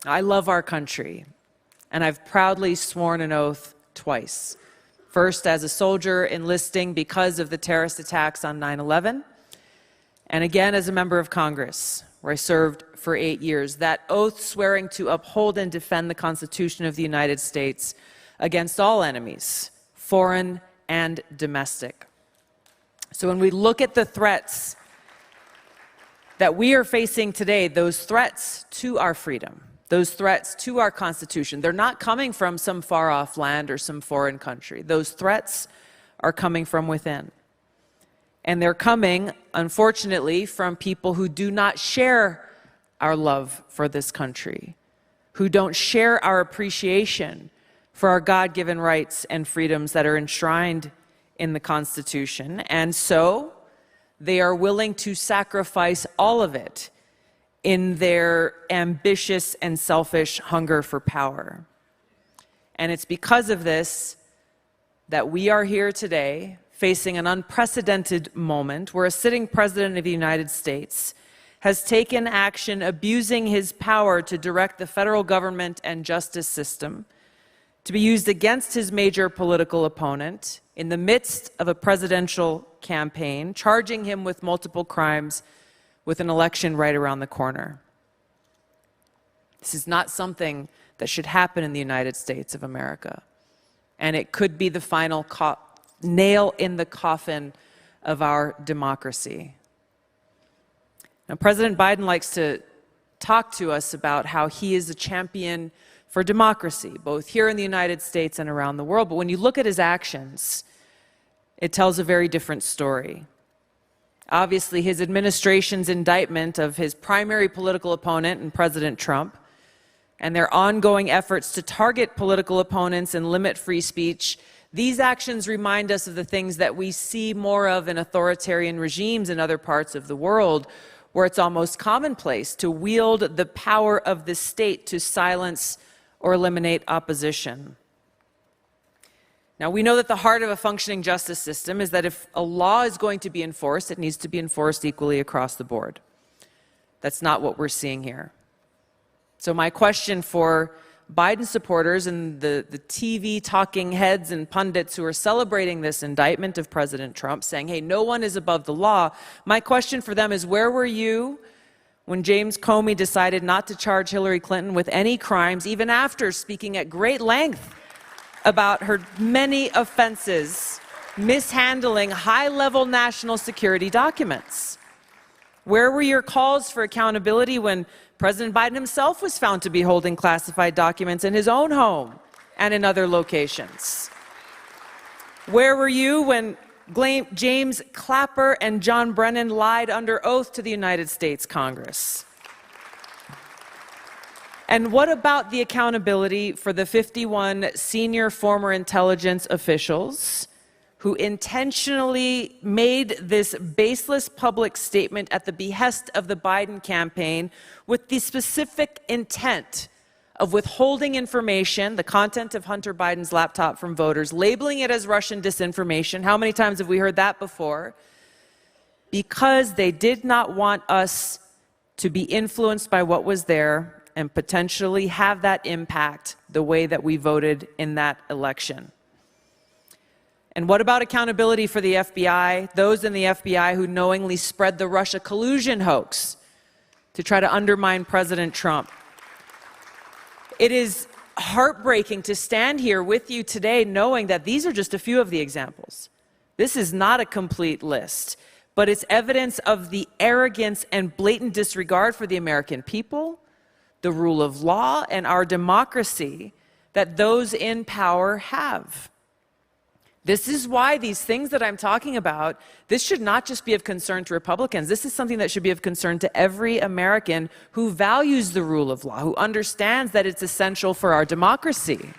I love our country, and I've proudly sworn an oath twice. First, as a soldier enlisting because of the terrorist attacks on 9/11, and again as a member of Congress, where I served for 8 years. That oath swearing to uphold and defend the Constitution of the United States against all enemies, foreign and domestic. So when we look at the threats that we are facing today, those threats to our freedom, those threats to our Constitution, they're not coming from some far-off land or some foreign country. Those threats are coming from within. And they're coming, unfortunately, from people who do not share our love for this country, who don't share our appreciation for our God-given rights and freedoms that are enshrined in the Constitution. And so they are willing to sacrifice all of it in their ambitious and selfish hunger for power. And it's because of this that we are here today facing an unprecedented moment where a sitting president of the United States has taken action abusing his power to direct the federal government and justice system to be used against his major political opponent in the midst of a presidential campaign, charging him with multiple crimes with an election right around the corner. This is not something that should happen in the United States of America. And it could be the final nail in the coffin of our democracy. Now, President Biden likes to talk to us about how he is a champion for democracy, both here in the United States and around the world. But when you look at his actions, it tells a very different story. Obviously, his administration's indictment of his primary political opponent and President Trump, and their ongoing efforts to target political opponents and limit free speech, these actions remind us of the things that we see more of in authoritarian regimes in other parts of the world, where it's almost commonplace to wield the power of the state to silence or eliminate opposition. Now, we know that the heart of a functioning justice system is that if a law is going to be enforced, it needs to be enforced equally across the board. That's not what we're seeing here. So my question for Biden supporters and the TV talking heads and pundits who are celebrating this indictment of President Trump, saying, hey, no one is above the law, my question for them is, where were you when James Comey decided not to charge Hillary Clinton with any crimes, even after speaking at great length about her many offenses, mishandling high-level national security documents? Where were your calls for accountability when President Biden himself was found to be holding classified documents in his own home and in other locations? Where were you when James Clapper and John Brennan lied under oath to the United States Congress? And what about the accountability for the 51 senior former intelligence officials who intentionally made this baseless public statement at the behest of the Biden campaign with the specific intent of withholding information, the content of Hunter Biden's laptop, from voters, labeling it as Russian disinformation? How many times have we heard that before? Because they did not want us to be influenced by what was there and potentially have that impact the way that we voted in that election. And what about accountability for the FBI, those in the FBI who knowingly spread the Russia collusion hoax to try to undermine President Trump? It is heartbreaking to stand here with you today knowing that these are just a few of the examples. This is not a complete list, but it's evidence of the arrogance and blatant disregard for the American people, the rule of law, and our democracy that those in power have. This is why these things that I'm talking about, this should not just be of concern to Republicans. This is something that should be of concern to every American who values the rule of law, who understands that it's essential for our democracy.